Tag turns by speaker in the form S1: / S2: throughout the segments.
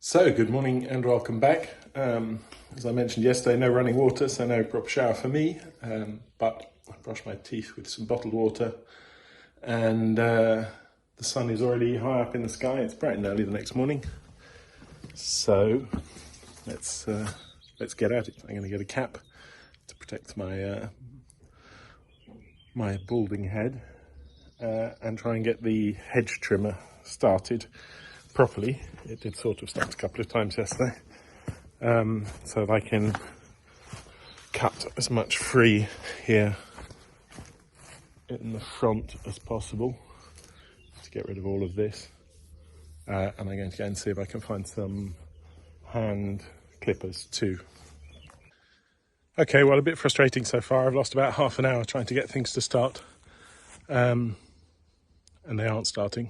S1: So, good morning and welcome back. As I mentioned yesterday, no running water, so no proper shower for me, but I brushed my teeth with some bottled water, and the sun is already high up in the sky. It's bright and early the next morning, so let's get at it. I'm going to get a cap to protect my my balding head and try and get the hedge trimmer started properly. It did sort of start a couple of times yesterday, so that I can cut as much free here in the front as possible to get rid of all of this, and I'm going to go and see if I can find some hand clippers too. Okay, well, a bit frustrating so far. I've lost about half an hour trying to get things to start, and they aren't starting.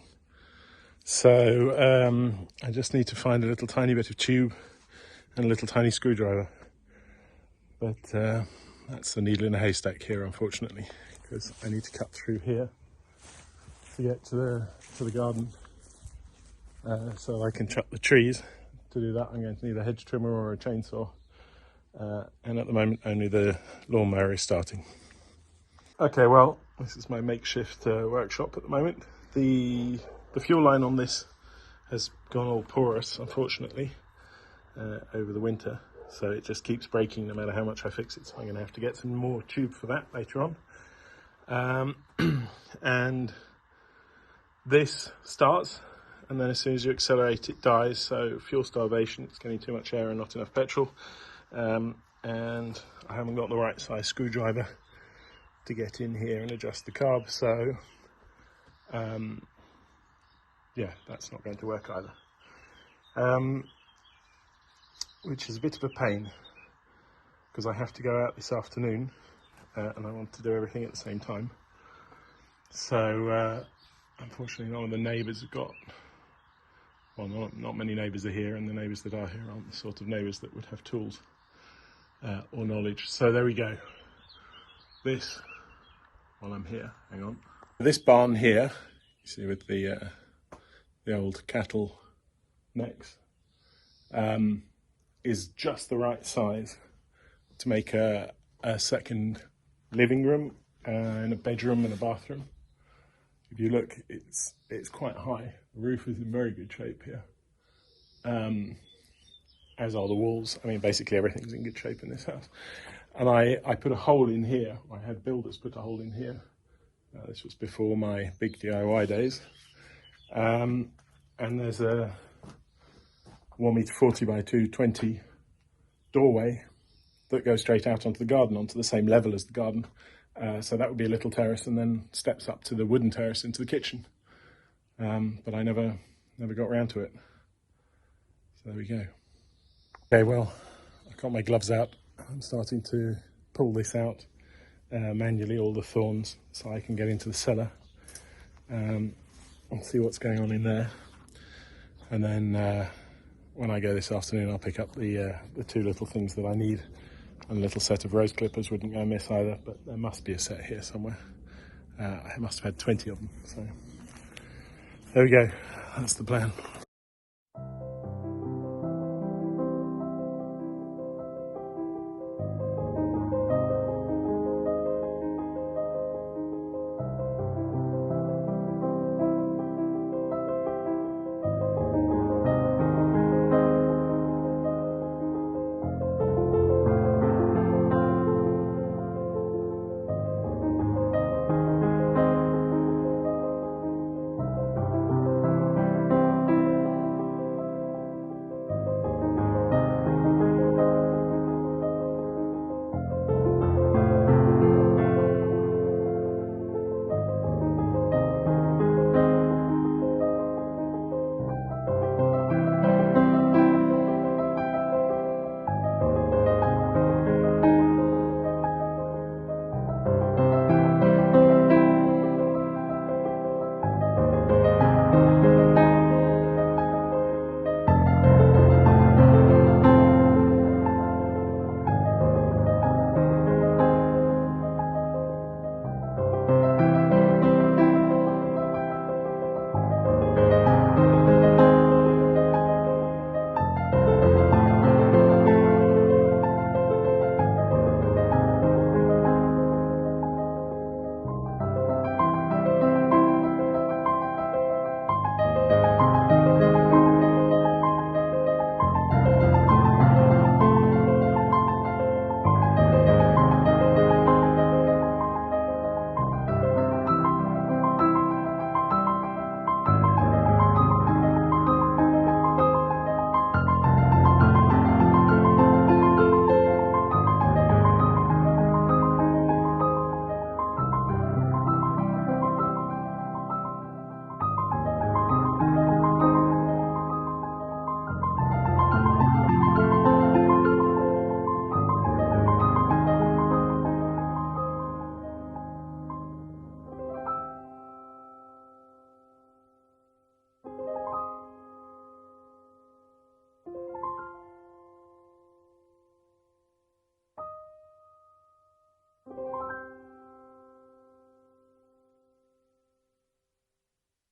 S1: So I just need to find a little tiny bit of tube and a little tiny screwdriver. But that's the needle in a haystack here, unfortunately, because I need to cut through here to get to the garden, so I can chop the trees. To do that, I'm going to need a hedge trimmer or a chainsaw, and at the moment only the lawnmower is starting. Okay, well, this is my makeshift workshop at the moment. The fuel line on this has gone all porous, unfortunately, over the winter, so it just keeps breaking no matter how much I fix it. So I'm going to have to get some more tube for that later on. And this starts, and then as soon as you accelerate it dies, so fuel starvation, it's getting too much air and not enough petrol. And I haven't got the right size screwdriver to get in here and adjust the carb, so yeah, that's not going to work either, which is a bit of a pain because I have to go out this afternoon, and I want to do everything at the same time. So unfortunately none of the neighbours have got, well, not many neighbours are here, and the neighbours that are here aren't the sort of neighbours that would have tools or knowledge. So there we go. This, while I'm here, hang on. This barn here, you see with the old cattle necks, is just the right size to make a second living room and a bedroom and a bathroom. If you look, it's quite high. The roof is in very good shape here, as are the walls. I mean, basically everything's in good shape in this house. And I put a hole in here. I had builders put a hole in here. This was before my big DIY days. And there's a 1 meter 40 by 220 doorway that goes straight out onto the garden, onto the same level as the garden. So that would be a little terrace, and then steps up to the wooden terrace into the kitchen. But I never got around to it. So there we go. Okay, well, I got my gloves out. I'm starting to pull this out manually, all the thorns, so I can get into the cellar and see what's going on in there. And then when I go this afternoon, I'll pick up the two little things that I need. And a little set of rose clippers wouldn't go amiss either, but there must be a set here somewhere. I must have had 20 of them, so there we go. That's the plan.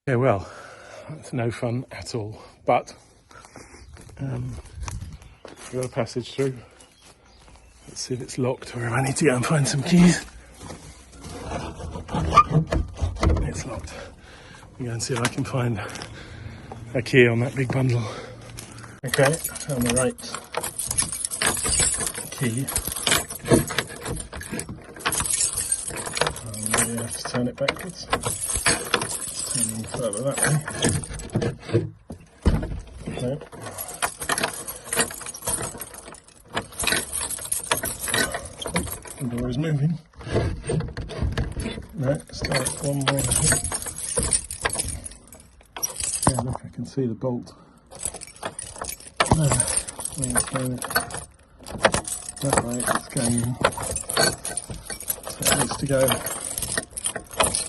S1: Yeah, well, that's no fun at all, but we've got a passage through. Let's see if it's locked or if I need to go and find some keys. It's locked. I'll go and see if I can find a key on that big bundle. Okay, I found the right key. Maybe I have to turn it backwards. Turn it further that way. No. The door is moving. No, start one more. Yeah, look, I can see the bolt. No, it's going that way, it's going in. So it needs to go.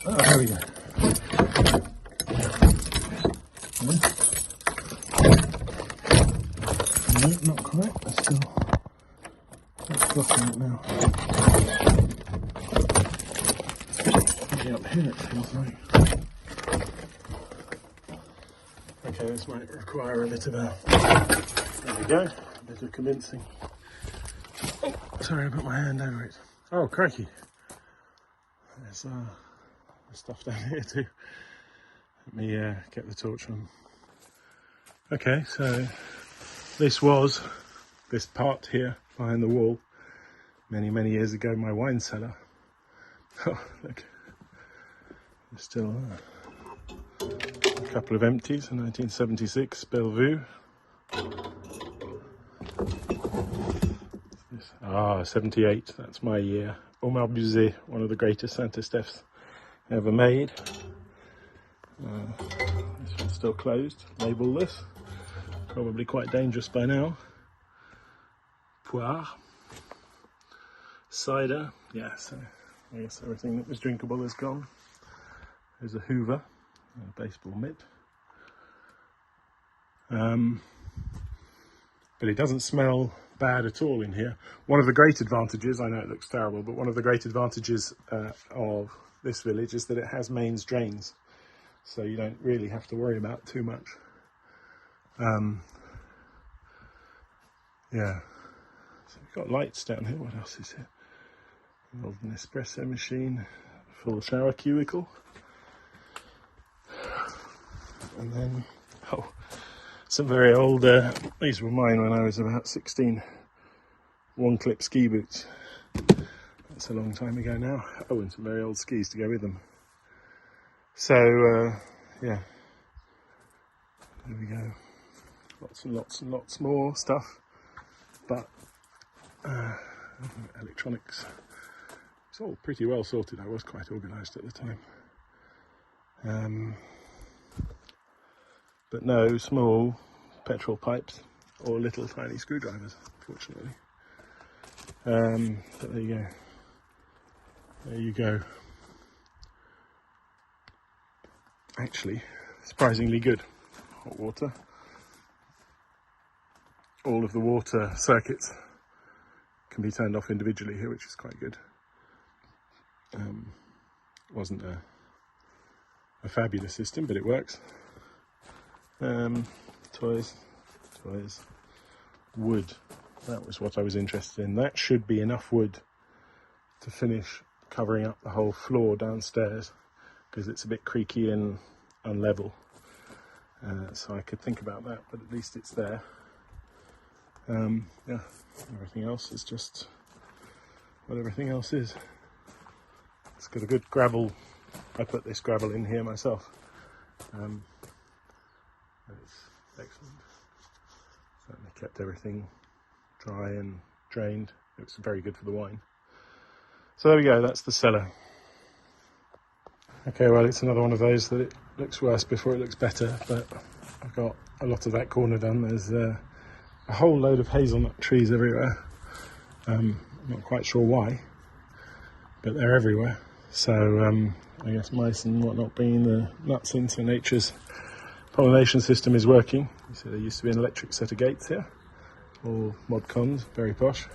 S1: Oh, there we go. No, not quite. It's still blocking it now. Maybe up here it feels like. Okay, this might require a bit of a. There we go. A bit of convincing. Oh, sorry, I put my hand over it. Oh, crikey. There's stuff down here too. Let me get the torch on. Okay, so this part here behind the wall many years ago, my wine cellar. Oh, look, there's still a couple of empties, 1976 Bellevue. 78, that's my year. Omar Buzet, one of the greatest Saint-Estèphes ever made. This one's still closed, labelless. Probably quite dangerous by now. Poire. Cider. Yeah, so I guess everything that was drinkable is gone. There's a Hoover, a baseball mitt. But it doesn't smell bad at all in here. One of the great advantages, I know it looks terrible, but one of the great advantages of this village is that it has mains drains. So you don't really have to worry about too much. Yeah, so we've got lights down here. What else is here? An espresso machine, full shower cubicle. And then, some very old, these were mine when I was about 16, one-clip ski boots. That's a long time ago now. Oh, and some very old skis to go with them. So, yeah, there we go. Lots and lots and lots more stuff, but electronics. It's all pretty well sorted. I was quite organised at the time. But no small petrol pipes or little tiny screwdrivers, fortunately. But there you go. There you go. Actually, surprisingly good. Hot water. All of the water circuits can be turned off individually here, which is quite good. Wasn't a fabulous system, but it works. Toys, wood. That was what I was interested in. That should be enough wood to finish covering up the whole floor downstairs, because it's a bit creaky and unlevel. So I could think about that, but at least it's there. Yeah, everything else is just what everything else is. It's got a good gravel. I put this gravel in here myself. It's excellent. Certainly kept everything dry and drained. It was very good for the wine. So there we go, that's the cellar. Okay, well, it's another one of those that it looks worse before it looks better, but I've got a lot of that corner done. There's a whole load of hazelnut trees everywhere. I'm not quite sure why, but they're everywhere. So I guess mice and whatnot bringing the nuts in, so nature's pollination system is working. You see there used to be an electric set of gates here, all mod cons, very posh.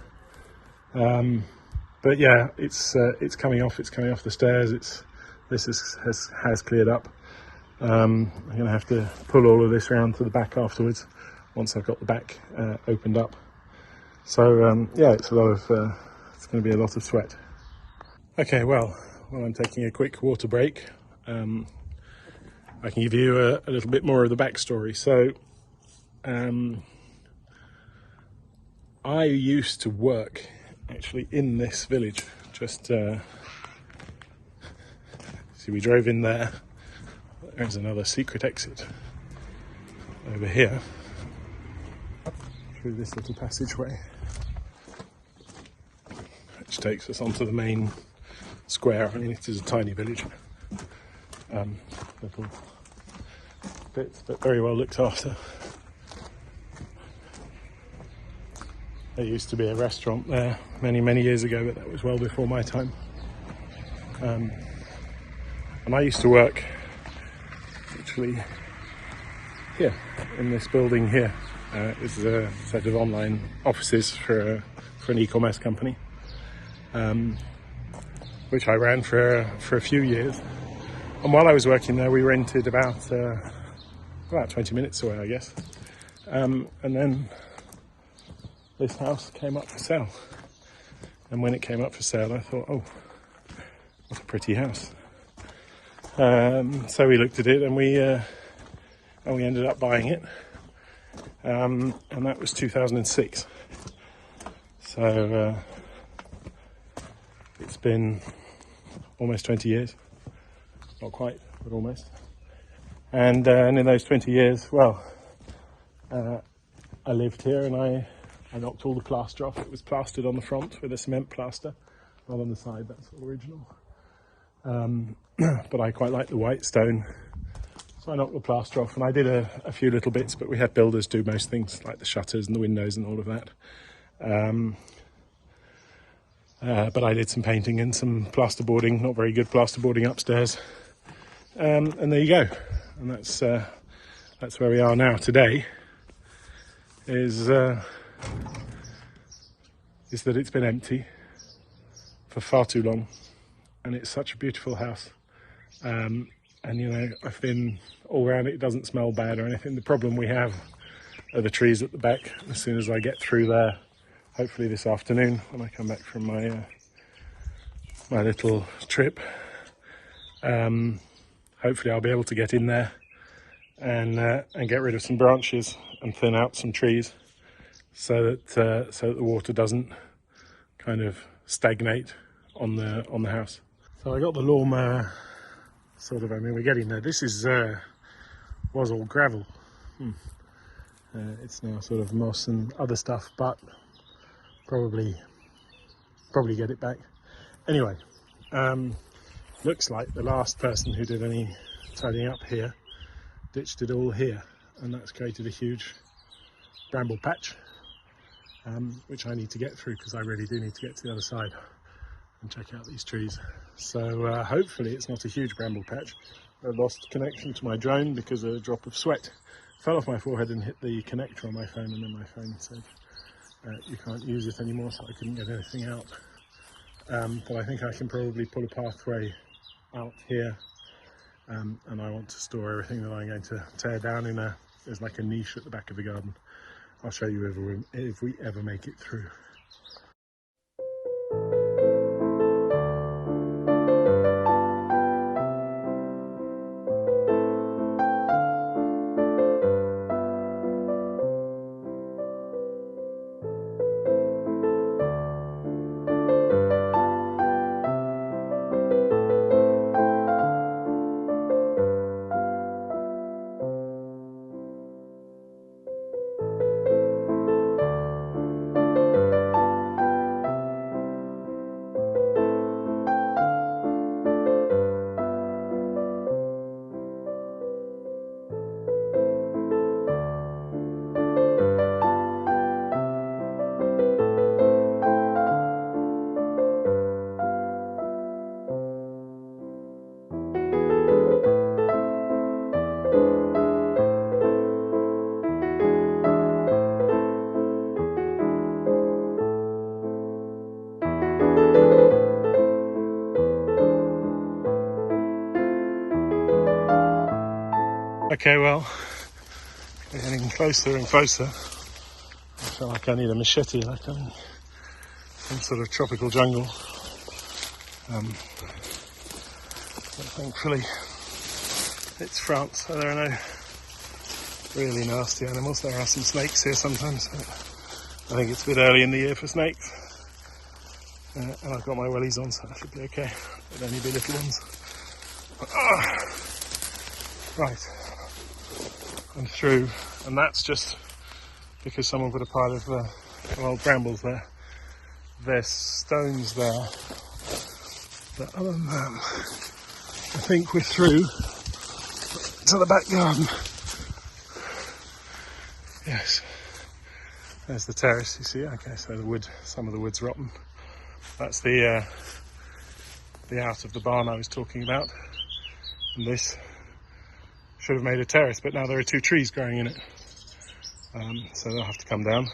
S1: But yeah, it's coming off. It's coming off the stairs. This has cleared up. I'm going to have to pull all of this round to the back afterwards once I've got the back opened up. So yeah, it's it's going to be a lot of sweat. Okay, well, while I'm taking a quick water break, I can give you a little bit more of the backstory. So I used to work actually in this village. Just see, we drove in there. There's another secret exit over here through this little passageway, which takes us onto the main square. I mean, it is a tiny village, little bits, but very well looked after. There used to be a restaurant there many years ago, but that was well before my time. And I used to work actually here in this building here. It's a set of online offices for an e-commerce company, which I ran for a few years. And while I was working there, we rented about 20 minutes away, I guess. And then this house came up for sale. And when it came up for sale, I thought, oh, what a pretty house. So we looked at it and we ended up buying it. And that was 2006. So it's been almost 20 years. Not quite, but almost. And in those 20 years, well, I lived here and I knocked all the plaster off. It was plastered on the front with a cement plaster, not on the side, that's all original. But I quite like the white stone, so I knocked the plaster off, and I did a few little bits, but we had builders do most things, like the shutters and the windows and all of that. But I did some painting and some plasterboarding, not very good plasterboarding upstairs. And there you go. And that's where we are now today, is that it's been empty for far too long. And it's such a beautiful house. And you know, I've been all around it. It doesn't smell bad or anything. The problem we have are the trees at the back. As soon as I get through there, hopefully this afternoon when I come back from my my little trip, hopefully I'll be able to get in there and get rid of some branches and thin out some trees, so that the water doesn't kind of stagnate on the house. So I got the lawnmower sort of, I mean, we're getting there. This was all gravel. It's now sort of moss and other stuff, but probably get it back. Anyway, looks like the last person who did any tidying up here ditched it all here, and that's created a huge bramble patch, which I need to get through, because I really do need to get to the other side and check out these trees. So hopefully it's not a huge bramble patch. I lost connection to my drone because a drop of sweat fell off my forehead and hit the connector on my phone, and then my phone said you can't use it anymore, so I couldn't get anything out. But I think I can probably pull a pathway out here, and I want to store everything that I'm going to tear down there's like a niche at the back of the garden. I'll show you if we ever make it through. Okay, well, we're getting closer and closer. I feel like I need a machete, like I'm in some sort of tropical jungle. But thankfully, it's France, so there are no really nasty animals. There are some snakes here sometimes, but I think it's a bit early in the year for snakes. And I've got my wellies on, so that should be okay. There'll only be little ones. Right, I'm through, and that's just because someone put a pile of old brambles there. There's stones there, but other than that, I think we're through to the back garden. Yes, there's the terrace, you see. Okay, so the wood, some of the wood's rotten. That's the out of the barn I was talking about. And this should have made a terrace, but now there are 2 trees growing in it. So they'll have to come down.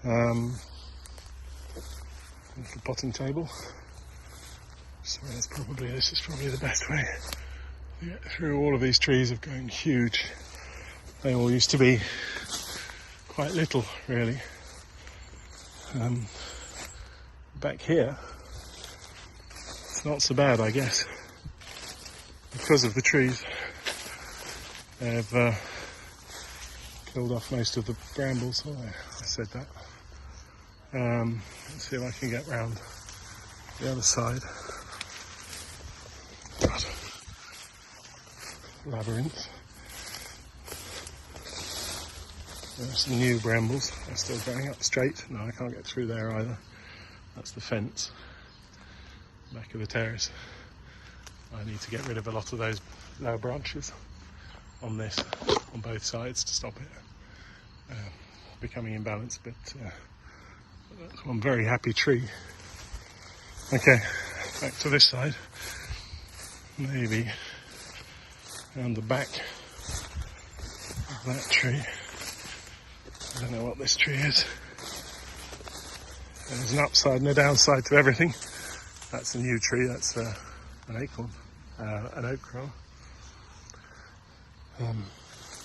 S1: Little potting table. So this is probably the best way to get through. All of these trees have grown huge. They all used to be quite little, really. Back here, it's not so bad, I guess, because of the trees. They've killed off most of the brambles. Oh, I said that. Let's see if I can get round the other side. God. Labyrinth. There are some new brambles. They're still growing up straight. No, I can't get through there either. That's the fence. Back of the terrace. I need to get rid of a lot of those lower branches on this, on both sides, to stop it becoming imbalanced, but that's one very happy tree. Okay, back to this side. Maybe around the back of that tree. I don't know what this tree is. There's an upside and a downside to everything. That's a new tree, that's an acorn, an oak rather.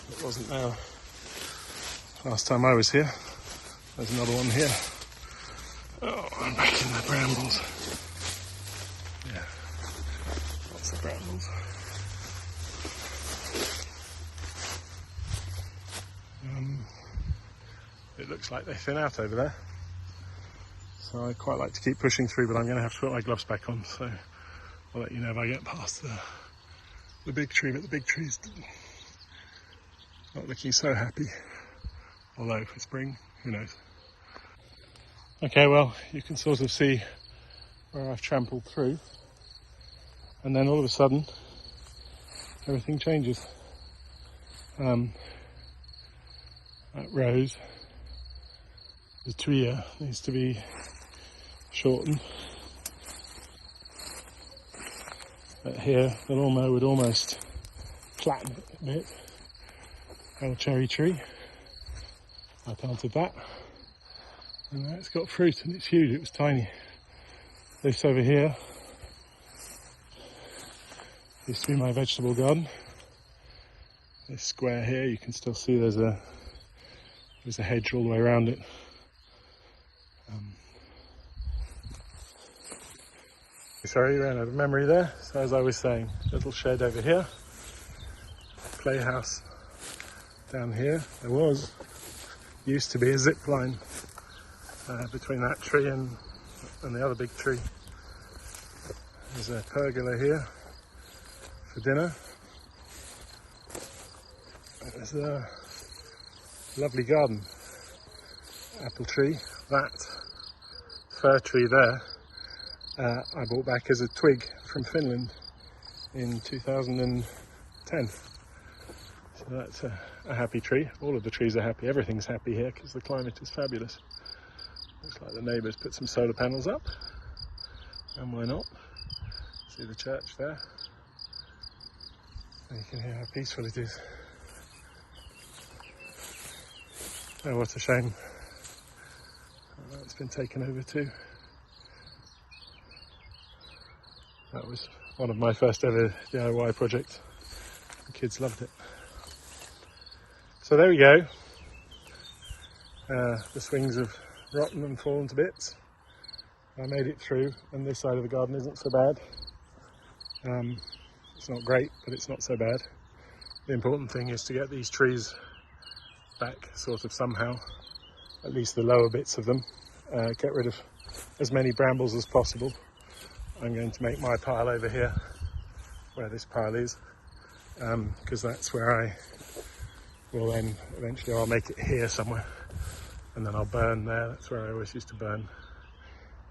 S1: It wasn't there last time I was here. There's another one here. Oh, I'm back in the brambles. Yeah, lots of brambles. It looks like they thin out over there. So I quite like to keep pushing through, but I'm going to have to put my gloves back on. So I'll let you know if I get past the big tree, but the big tree's not looking so happy. Although for spring, who knows. Okay, well, you can sort of see where I've trampled through, and then all of a sudden everything changes. That rose, the tree needs to be shortened. But here the lawnmower would almost flatten it a bit. Old cherry tree, I planted that, and now it's got fruit and it's huge. It was tiny. This over here used to be my vegetable garden. This square here, you can still see there's a hedge all the way around it. Sorry, ran out of memory there. So as I was saying, little shed over here, playhouse down here. There used to be a zip line between that tree and the other big tree. There's a pergola here for dinner. There's a lovely garden. Apple tree. That fir tree there I bought back as a twig from Finland in 2010. So that's a happy tree. All of the trees are happy. Everything's happy here because the climate is fabulous. Looks like the neighbours put some solar panels up. And why not? See the church there? And you can hear how peaceful it is. Oh, what a shame. It's been taken over too. That was one of my first ever DIY projects. The kids loved it. So there we go. The swings have rotten and fallen to bits. I made it through, and this side of the garden isn't so bad. It's not great, but it's not so bad. The important thing is to get these trees back sort of somehow, at least the lower bits of them. Get rid of as many brambles as possible. I'm going to make my pile over here, where this pile is, because that's where I will then eventually I'll make it here somewhere, and then I'll burn there. That's where I always used to burn,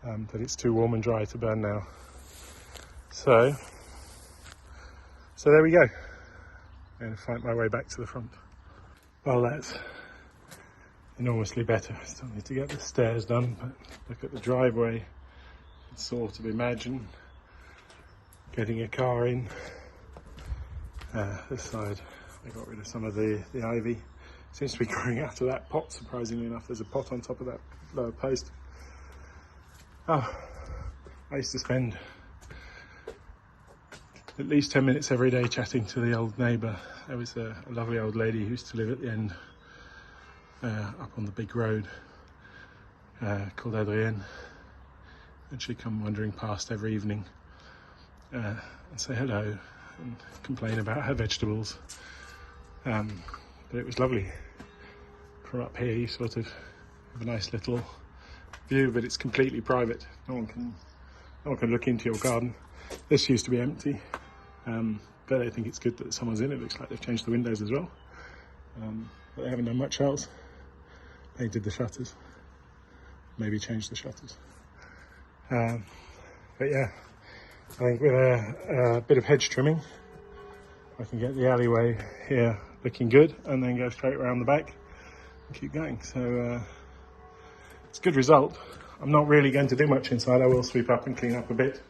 S1: but it's too warm and dry to burn now. So there we go. I'm going to find my way back to the front. Well, that's enormously better. Still need to get the stairs done, but look at the driveway. It's sort of imagine getting a car in. This side, I got rid of some of the ivy. Seems to be growing out of that pot, surprisingly enough. There's a pot on top of that lower post. Oh, I used to spend at least 10 minutes every day chatting to the old neighbour. There was a lovely old lady who used to live at the end, up on the big road, called Adrienne, and she'd come wandering past every evening and say hello and complain about her vegetables. But it was lovely. From up here you sort of have a nice little view, but it's completely private. No one can look into your garden. This used to be empty, but I think it's good that someone's in it. It looks like they've changed the windows as well, but they haven't done much else. Painted the shutters, maybe changed the shutters. But yeah, I think with a bit of hedge trimming, I can get the alleyway here looking good, and then go straight around the back and keep going. So it's a good result. I'm not really going to do much inside. I will sweep up and clean up a bit.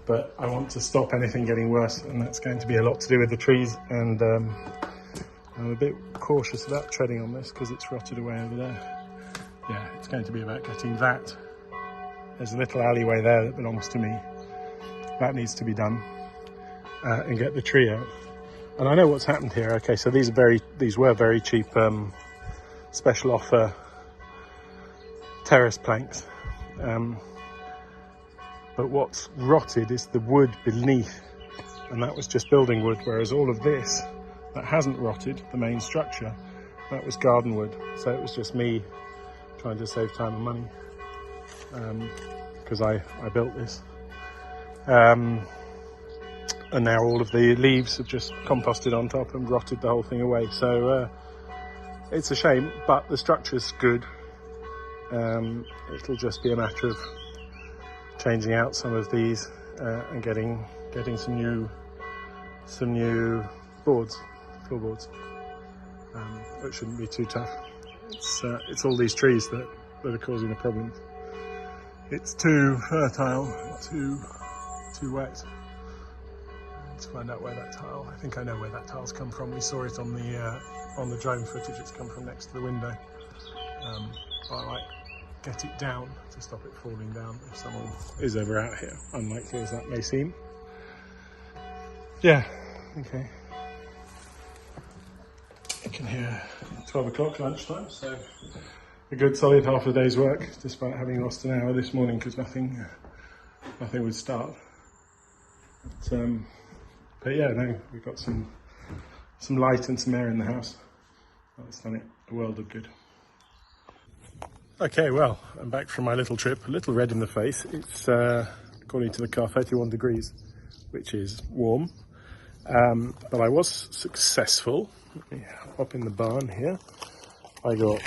S1: But I want to stop anything getting worse, and that's going to be a lot to do with the trees, and I'm a bit cautious about treading on this because it's rotted away over there. Yeah, it's going to be about getting that. There's a little alleyway there that belongs to me. That needs to be done, and get the tree out. And I know what's happened here. Okay, so these were very cheap special offer terrace planks. But what's rotted is the wood beneath, and that was just building wood, whereas all of this that hasn't rotted, the main structure, that was garden wood. So it was just me trying to save time and money, because I built this. And now all of the leaves have just composted on top and rotted the whole thing away. So it's a shame, but the structure's good. It'll just be a matter of changing out some of these and getting some new boards, floorboards. It shouldn't be too tough. It's all these trees that are causing the problems. It's too fertile, too wet. Let's find out where that tile. I think I know where that tile's come from. We saw it on the drone footage. It's come from next to the window. But I might get it down to stop it falling down if someone is ever out here, unlikely as that may seem. Yeah, okay. You can hear 12 o'clock lunchtime, so a good solid half a day's work, despite having lost an hour this morning because nothing would start. But yeah, no, we've got some light and some air in the house. That's done it a world of good. Okay, well, I'm back from my little trip, a little red in the face. It's, according to the car, 31 degrees, which is warm. But I was successful. Let me hop in the barn here. I got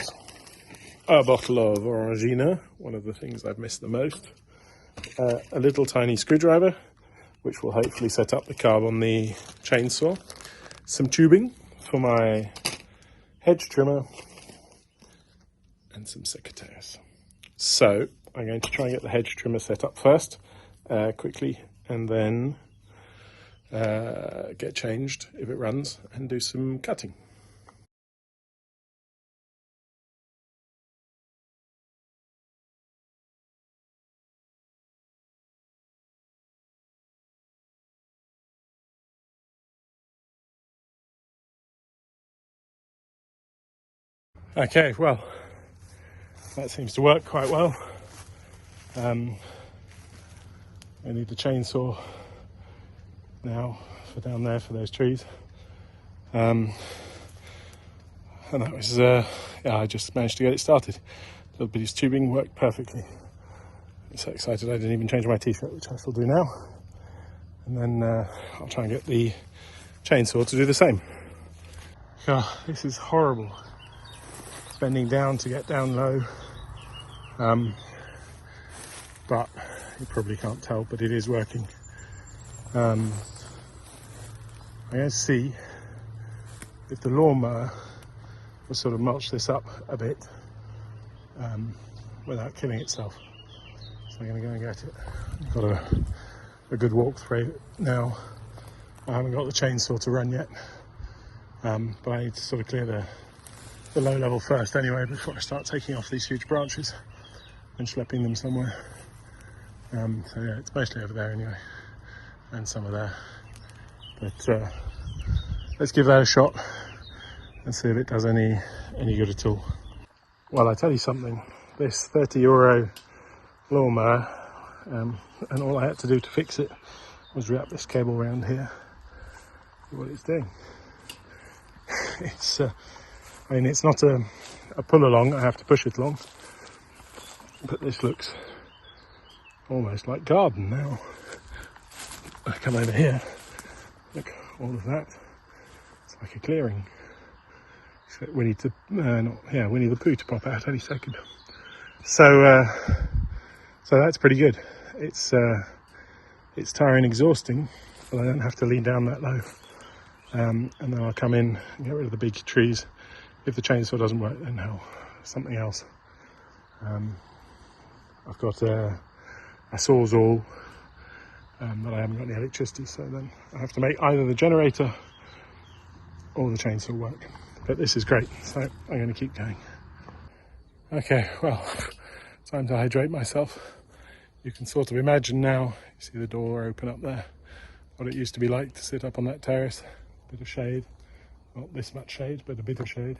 S1: a bottle of Orangina, one of the things I've missed the most. A little tiny screwdriver, which will hopefully set up the carb on the chainsaw. Some tubing for my hedge trimmer, and some secateurs. So I'm going to try and get the hedge trimmer set up first, quickly, and then get changed if it runs and do some cutting. Okay, well, that seems to work quite well. I need the chainsaw now for down there for those trees. And that was, yeah, I just managed to get it started. Little bitty's tubing worked perfectly. I'm so excited I didn't even change my t-shirt, which I shall do now. And then I'll try and get the chainsaw to do the same. Oh, this is horrible. Bending down to get down low. But you probably can't tell, but it is working. I'm going to see if the lawnmower will sort of mulch this up a bit without killing itself. So I'm going to go and get it. I've got a good walk through it now. I haven't got the chainsaw to run yet, but I need to sort of clear the low level first anyway before I start taking off these huge branches and schlepping them somewhere. So yeah, it's mostly over there anyway, and some of there. But let's give that a shot and see if it does any good at all. Well, I tell you something, this €30 lawnmower, and all I had to do to fix it was wrap this cable around here. See what it's doing. It's, I mean, it's not a pull along, I have to push it along, but this looks almost like garden now. I come over here, look, all of that, it's like a clearing. So we need to, Winnie the Pooh to pop out any second. So that's pretty good. It's tiring, exhausting, but I don't have to lean down that low. And then I'll come in and get rid of the big trees. If the chainsaw doesn't work, then hell, something else. I've got a sawzall, but I haven't got any electricity, so then I have to make either the generator or the chainsaw work. But this is great, so I'm going to keep going. Okay, well, time to hydrate myself. You can sort of imagine now, you see the door open up there, what it used to be like to sit up on that terrace. Bit of shade, not this much shade, but a bit of shade.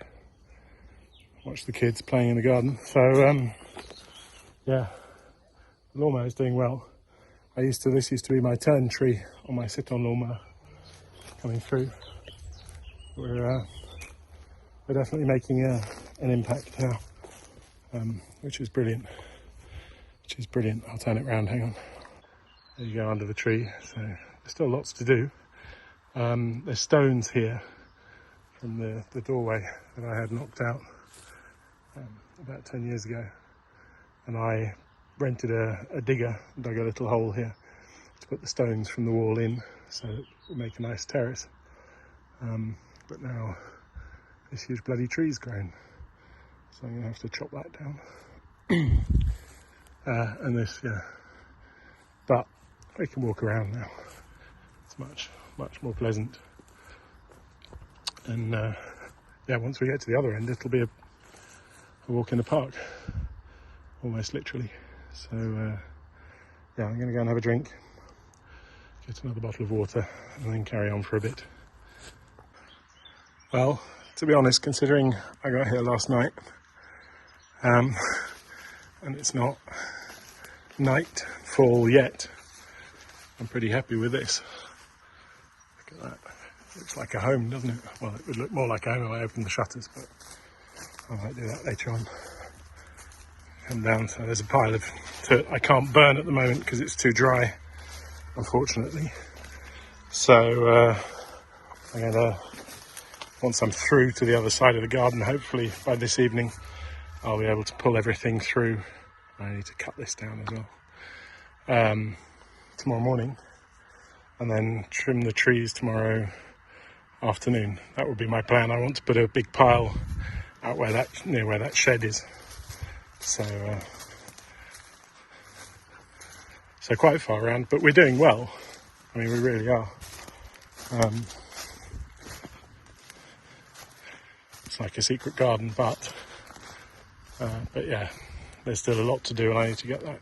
S1: Watch the kids playing in the garden. So, yeah, the lawnmower is doing well. This used to be my turn tree on my sit-on lawnmower coming through. We're definitely making an impact now, which is brilliant. I'll turn it round, hang on. There you go, under the tree. So there's still lots to do. There's stones here from the doorway that I had knocked out about 10 years ago, and I rented a digger and dug a little hole here to put the stones from the wall in, so that we'll make a nice terrace. But now this huge bloody tree's grown, so I'm going to have to chop that down. And this, yeah, but we can walk around now. It's much more pleasant. And yeah, once we get to the other end, it'll be a walk in the park, almost literally. So yeah, I'm going to go and have a drink, get another bottle of water, and then carry on for a bit. Well, to be honest, considering I got here last night, and it's not nightfall yet, I'm pretty happy with this. Look at that. It looks like a home, doesn't it? Well, it would look more like a home if I open the shutters, but I might do that later on. Come down, so there's a pile of dirt I can't burn at the moment because it's too dry, unfortunately. So I'm going to, once I'm through to the other side of the garden, hopefully by this evening, I'll be able to pull everything through. I need to cut this down as well. Tomorrow morning, and then trim the trees tomorrow afternoon. That would be my plan. I want to put a big pile out near where that shed is. So quite far around, but we're doing well. I mean, we really are. It's like a secret garden, but yeah, there's still a lot to do, and I need to get that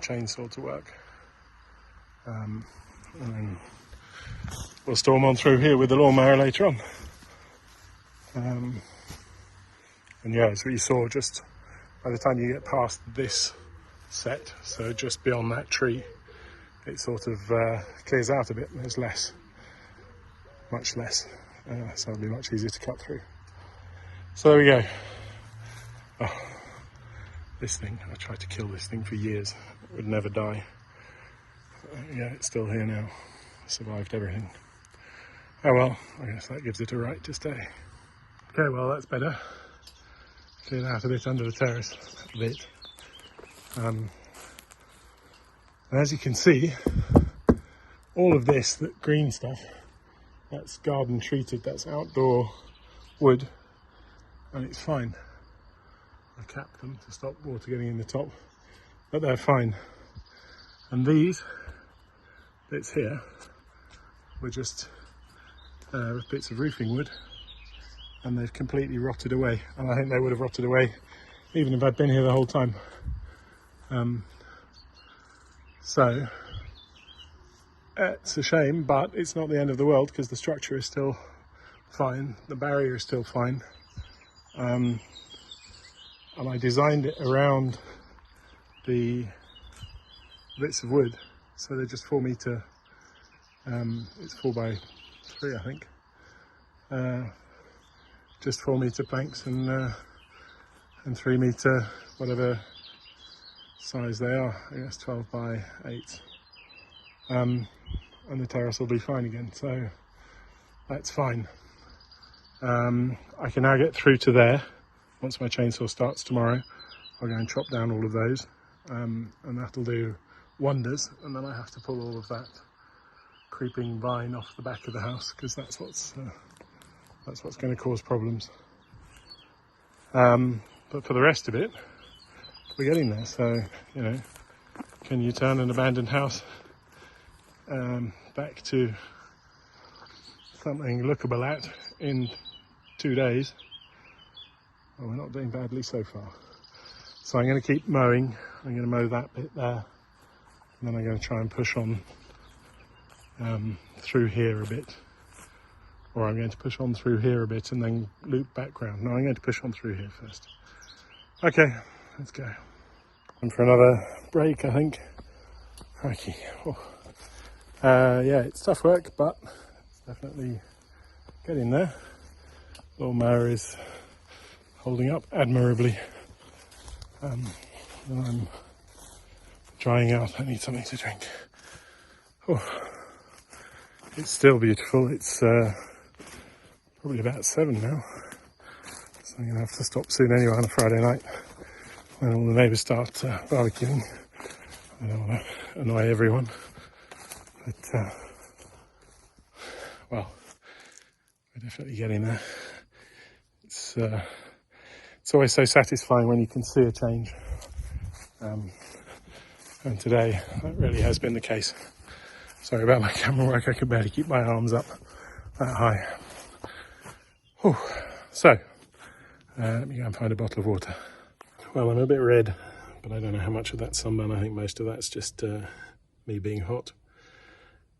S1: chainsaw to work. And then we'll storm on through here with the lawnmower later on. And yeah, as we saw, just by the time you get past this set, so just beyond that tree, it sort of clears out a bit. There's less, much less, so it'll be much easier to cut through. So there we go. Oh, this thing, I tried to kill this thing for years. It would never die. Yeah, it's still here now. Survived everything. Oh well, I guess that gives it a right to stay. Okay, well that's better. Cleared out a bit under the terrace, a bit. And as you can see, all of this, that green stuff, that's garden treated, that's outdoor wood, and it's fine. I capped them to stop water getting in the top, but they're fine. And these bits here were just bits of roofing wood, and they've completely rotted away, and I think they would have rotted away even if I'd been here the whole time. So it's a shame, but it's not the end of the world because the structure is still fine, the barrier is still fine, and I designed it around the bits of wood, so they're just 4 metre, it's 4 by 3 I think, just 4 metre planks and 3 metre whatever size they are, I guess 12 by 8, and the terrace will be fine again, so that's fine. I can now get through to there. Once my chainsaw starts tomorrow, I'll go and chop down all of those, and that'll do wonders, and then I have to pull all of that creeping vine off the back of the house because that's what's going to cause problems. But for the rest of it, we're getting there. So, you know, can you turn an abandoned house back to something lookable at in 2 days? Well, we're not doing badly so far. So I'm going to keep mowing. I'm going to mow that bit there, and then I'm going to try and push on through here a bit, or I'm going to push on through here a bit and then loop back round. No, I'm going to push on through here first. Okay, let's go. And for another break, I think. Crikey. Oh. Yeah, it's tough work, but it's definitely getting there. Lawnmower is holding up admirably. And I'm drying out. I need something to drink. Oh, it's still beautiful. It's probably about 7 now. So I'm going to have to stop soon anyway on a Friday night when all the neighbours start barbecuing. I don't want to annoy everyone. But, well, we're definitely getting there. It's always so satisfying when you can see a change. And today, that really has been the case. Sorry about my camera work, I could barely keep my arms up that high. Whew. So, let me go and find a bottle of water. Well, I'm a bit red, but I don't know how much of that's sunburn. I think most of that's just me being hot.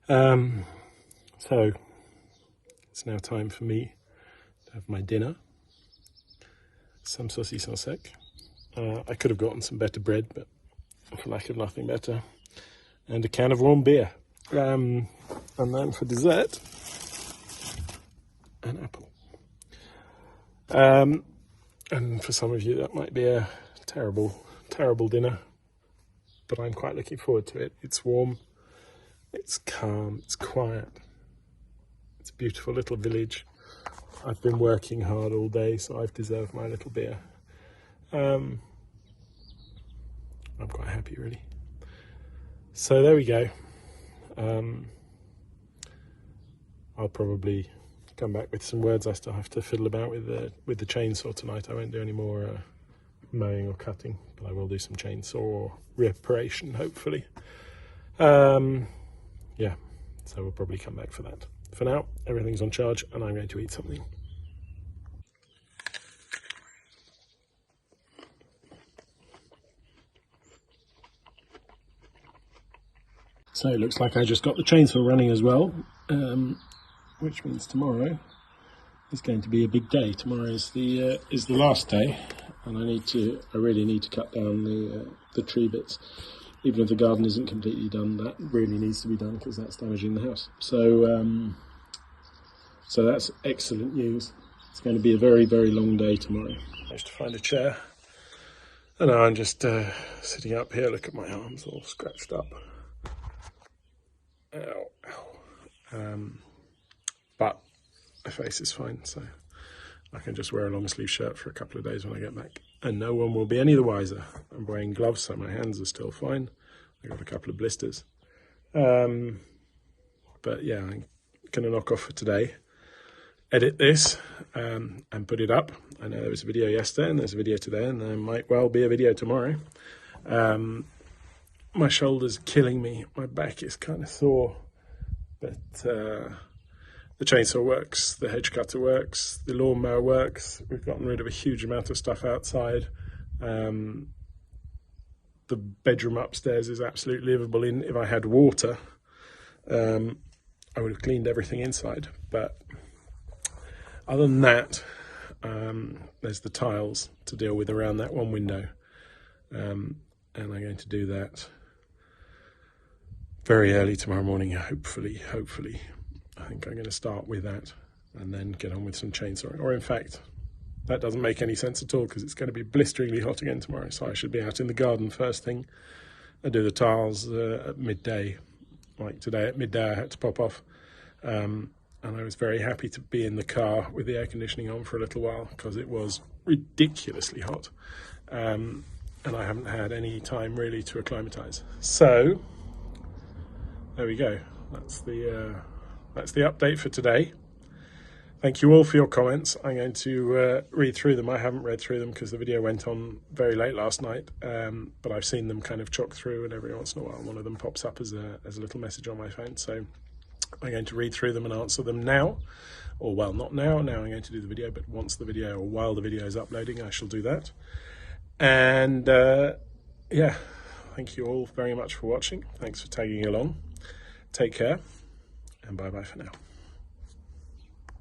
S1: So, it's now time for me to have my dinner. Some saucisson en sec. I could have gotten some better bread, but for lack of nothing better. And a can of warm beer. And then for dessert, an apple. And for some of you that might be a terrible, terrible dinner, but I'm quite looking forward to it. It's warm, it's calm, it's quiet. It's a beautiful little village. I've been working hard all day, so I've deserved my little beer. I'm quite happy, really. So there we go. I'll probably come back with some words. I still have to fiddle about with the chainsaw tonight. I won't do any more mowing or cutting, but I will do some chainsaw reparation, hopefully. Yeah, so we'll probably come back for that. For now, everything's on charge and I'm going to eat something. So it looks like I just got the chainsaw running as well, which means tomorrow is going to be a big day. Tomorrow is the last day, and I really need to cut down the tree bits. Even if the garden isn't completely done, that really needs to be done because that's damaging the house. So so that's excellent news. It's going to be a very, very long day tomorrow. I managed to find a chair, and now I'm just sitting up here. Look at my arms all scratched up. Ow, ow. But my face is fine, so I can just wear a long sleeve shirt for a couple of days when I get back, and no one will be any the wiser. I'm wearing gloves, so my hands are still fine. I got a couple of blisters, but yeah, I'm gonna knock off for today, edit this, and put it up. I know there was a video yesterday, and there's a video today, and there might well be a video tomorrow. My shoulder's killing me. My back is kind of sore, but the chainsaw works, the hedge cutter works, the lawnmower works. We've gotten rid of a huge amount of stuff outside. The bedroom upstairs is absolutely livable. If I had water, I would have cleaned everything inside. But other than that, there's the tiles to deal with around that one window. And I'm going to do that very early tomorrow morning, hopefully. I think I'm going to start with that and then get on with some chainsawing. Or in fact, that doesn't make any sense at all because it's going to be blisteringly hot again tomorrow. So I should be out in the garden first thing. I do the tiles at midday. Like today at midday I had to pop off. And I was very happy to be in the car with the air conditioning on for a little while because it was ridiculously hot. And I haven't had any time really to acclimatise. So there we go. That's the update for today. Thank you all for your comments. I'm going to read through them. I haven't read through them because the video went on very late last night, but I've seen them kind of chock through, and every once in a while one of them pops up as a little message on my phone. So I'm going to read through them and answer them now, or well, not now. Now I'm going to do the video, but once the video, or while the video is uploading, I shall do that. And yeah, thank you all very much for watching. Thanks for tagging along. Take care, and bye-bye for now.